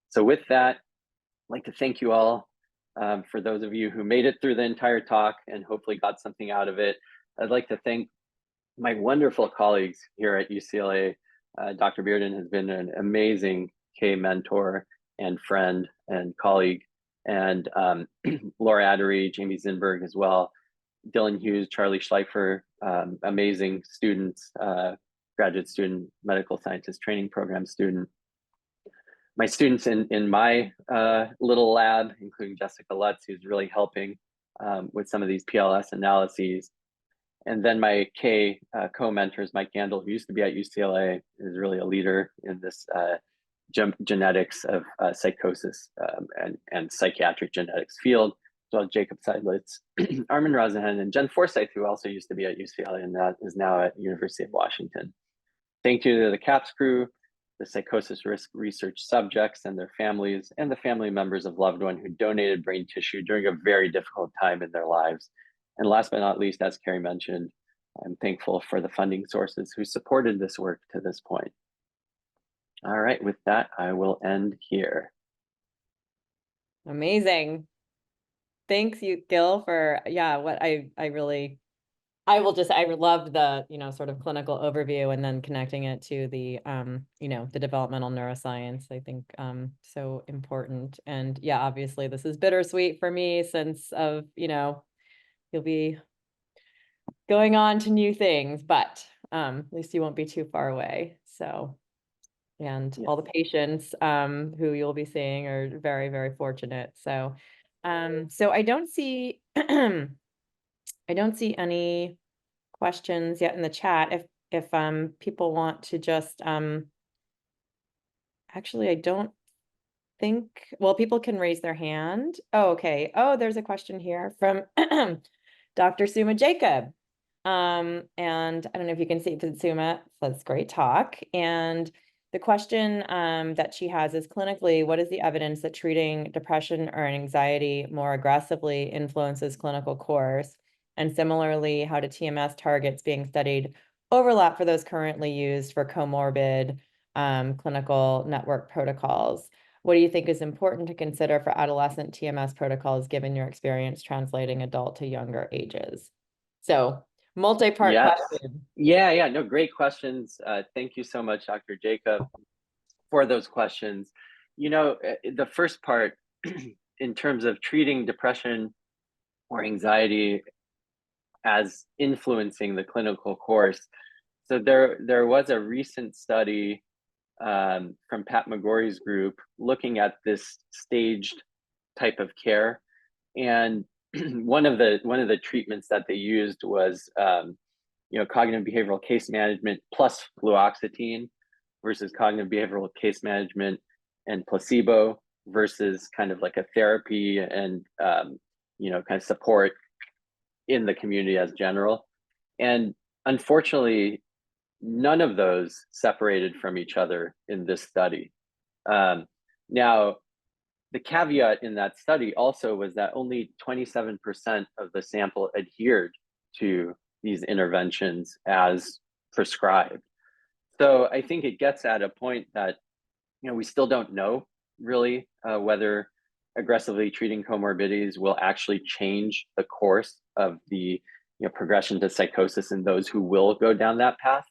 Speaker 2: So with that, I'd like to thank you all. For those of you who made it through the entire talk and hopefully got something out of it, I'd like to thank my wonderful colleagues here at UCLA. Dr. Bearden has been an amazing K mentor and friend and colleague, and Laura Addery, Jamie Zinberg as well, Dylan Hughes, Charlie Schleifer, amazing students, graduate student, medical scientist training program student. My students in my little lab, including Jessica Lutz, who's really helping with some of these PLS analyses. And then my K co-mentors, Mike Gandel, who used to be at UCLA, is really a leader in this genetics of psychosis and psychiatric genetics field, as well as Jacob Seidlitz, Armin Rosenhan, and Jen Forsyth, who also used to be at UCLA and that is now at University of Washington. Thank you to the CAPS crew, the psychosis risk research subjects and their families, and the family members of loved one who donated brain tissue during a very difficult time in their lives. And last but not least, as Carrie mentioned, I'm thankful for the funding sources who supported this work to this point. All right, with that, I will end here.
Speaker 1: Amazing. Thanks you, Gil, for what I really I loved the, sort of clinical overview and then connecting it to the, the developmental neuroscience, I think, so important. And yeah, obviously this is bittersweet for me since you'll be going on to new things, but at least you won't be too far away. So, and
Speaker 2: Yes.
Speaker 1: all the patients who you'll be seeing are very, very fortunate. So, so I don't see I don't see any questions yet in the chat. If people want to just actually I don't think, well, people can raise their hand. Oh, okay. Oh, there's a question here from Dr. Suma Jacob. And I don't know if you can see it, Suma says great talk. And the question that she has is, clinically, what is the evidence that treating depression or anxiety more aggressively influences clinical course? And similarly, how do TMS targets being studied overlap for those currently used for comorbid clinical network protocols? What do you think is important to consider for adolescent TMS protocols, given your experience translating adult to younger ages? So, multi-part
Speaker 2: Yes.
Speaker 1: question.
Speaker 2: Yeah. No, great questions. Thank you so much, Dr. Jacob, for those questions. The first part, in terms of treating depression or anxiety as influencing the clinical course. So there was a recent study from Pat McGorry's group looking at this staged type of care, and one of the treatments that they used was cognitive behavioral case management plus fluoxetine versus cognitive behavioral case management and placebo versus kind of like a therapy and kind of support in the community as general. And unfortunately, none of those separated from each other in this study. Now, the caveat in that study also was that only 27% of the sample adhered to these interventions as prescribed. So I think it gets at a point that we still don't know really whether aggressively treating comorbidities will actually change the course of the progression to psychosis in those who will go down that path.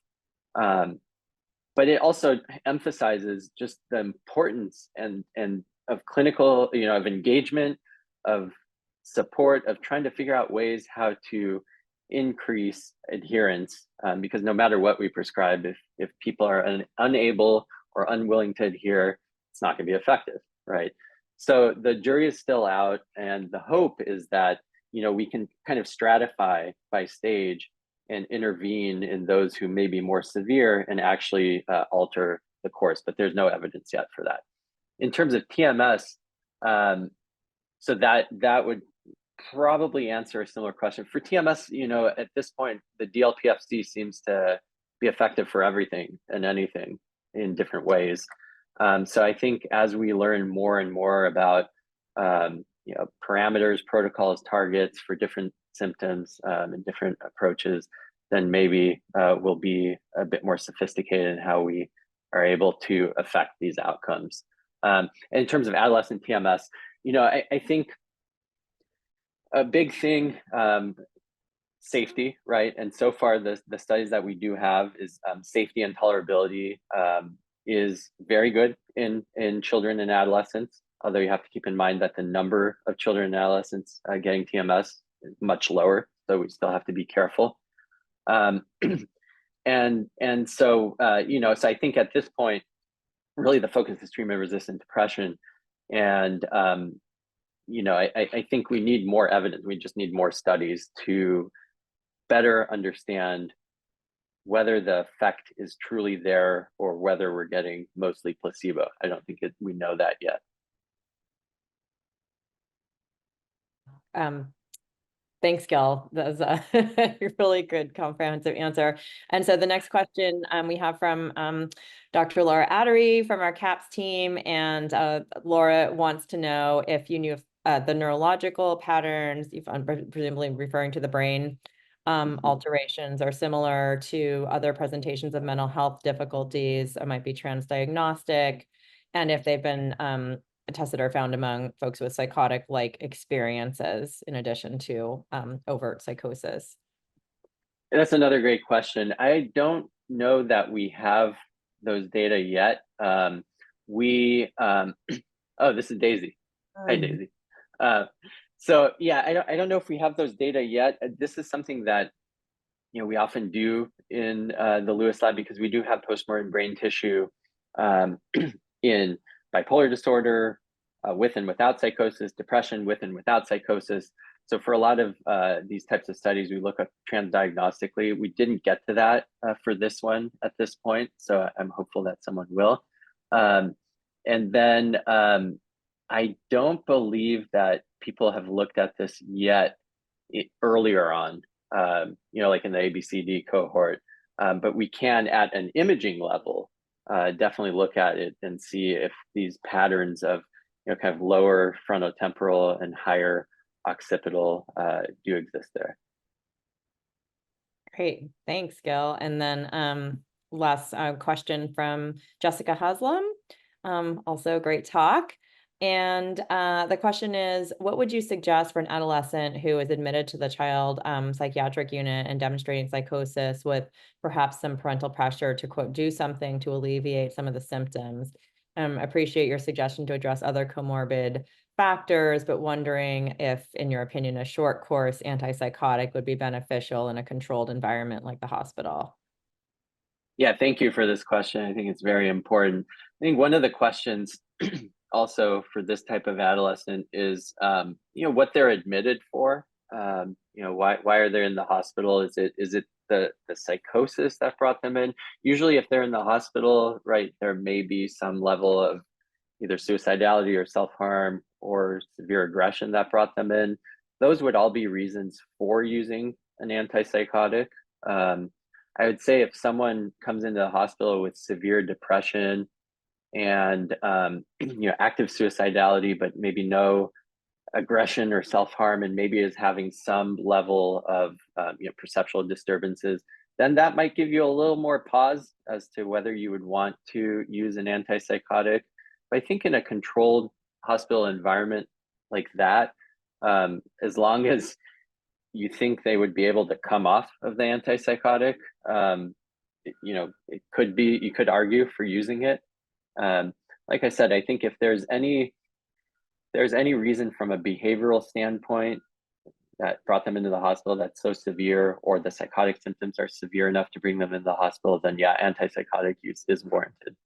Speaker 2: But it also emphasizes just the importance and of clinical, of engagement, of support, of trying to figure out ways how to increase adherence, because no matter what we prescribe, if people are unable or unwilling to adhere, it's not going to be effective, right? So the jury is still out, and the hope is that we can kind of stratify by stage and intervene in those who may be more severe and actually alter the course, but there's no evidence yet for that. In terms of TMS, so that would probably answer a similar question. For TMS, at this point, the DLPFC seems to be effective for everything and anything in different ways. So I think as we learn more and more about parameters, protocols, targets for different symptoms and different approaches, then maybe we'll be a bit more sophisticated in how we are able to affect these outcomes. And in terms of adolescent TMS, I think a big thing, safety, right? And so far, the studies that we do have is safety and tolerability is very good in children and adolescents. Although you have to keep in mind that the number of children and adolescents getting TMS is much lower, so we still have to be careful. And so so I think at this point, really the focus is treatment-resistant depression, and I think we need more evidence. We just need more studies to better understand whether the effect is truly there or whether we're getting mostly placebo. I don't think we know that yet.
Speaker 1: Thanks, Gil. That was a really good comprehensive answer. And so the next question we have from Dr. Laura Addery from our CAPS team. And Laura wants to know if you knew if the neurological patterns, presumably referring to the brain alterations, are similar to other presentations of mental health difficulties, might be transdiagnostic, and if they've been tested or found among folks with psychotic-like experiences in addition to overt psychosis.
Speaker 2: That's another great question. I don't know that we have those data yet. We oh, this is Daisy. Hi,
Speaker 1: Um,
Speaker 2: Daisy. Uh, so yeah, I don't know if we have those data yet. This is something that we often do in the Lewis lab because we do have postmortem brain tissue um, in bipolar disorder, with and without psychosis, depression with and without psychosis. So for a lot of these types of studies, we look up transdiagnostically. We didn't get to that for this one at this point, so I'm hopeful that someone will. Um, and then I don't believe that people have looked at this yet earlier on, like in the ABCD cohort. But we can, at an imaging level, definitely look at it and see if these patterns of, kind of lower frontotemporal and higher occipital do exist there.
Speaker 1: Great, thanks, Gil. And then last question from Jessica Haslam. Also great talk. And the question is, what would you suggest for an adolescent who is admitted to the child psychiatric unit and demonstrating psychosis with perhaps some parental pressure to, quote, do something to alleviate some of the symptoms? Appreciate your suggestion to address other comorbid factors, but wondering if, in your opinion, a short course antipsychotic would be beneficial in a controlled environment like the hospital.
Speaker 2: Yeah, thank you for this question. I think it's very important. I think one of the questions also for this type of adolescent is, what they're admitted for. Why are they in the hospital? Is it the psychosis that brought them in? Usually, if they're in the hospital, right, there may be some level of either suicidality or self-harm or severe aggression that brought them in. Those would all be reasons for using an antipsychotic. I would say if someone comes into the hospital with severe depression and active suicidality, but maybe no aggression or self-harm, and maybe is having some level of perceptual disturbances, then that might give you a little more pause as to whether you would want to use an antipsychotic. But I think in a controlled hospital environment like that, as long as you think they would be able to come off of the antipsychotic, it could be, you could argue for using it. Like I said, I think if there's any reason from a behavioral standpoint that brought them into the hospital that's so severe, or the psychotic symptoms are severe enough to bring them into the hospital, then yeah, antipsychotic use is warranted.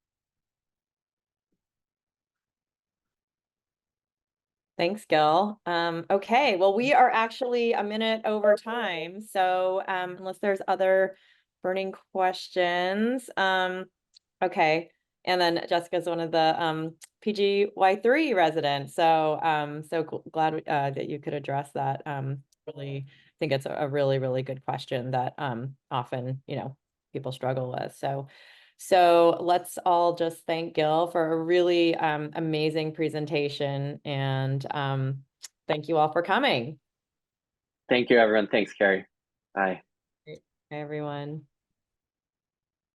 Speaker 1: Thanks, Gil. Okay, well, we are actually a minute over time. So unless there's other burning questions, okay. And then Jessica's one of the PGY3 residents. So glad that you could address that. Really think it's a really, really good question that often, people struggle with. So let's all just thank Gil for a really amazing presentation, and thank you all for coming.
Speaker 2: Thank you, everyone. Thanks, Carrie. Bye.
Speaker 1: Great. Bye, everyone.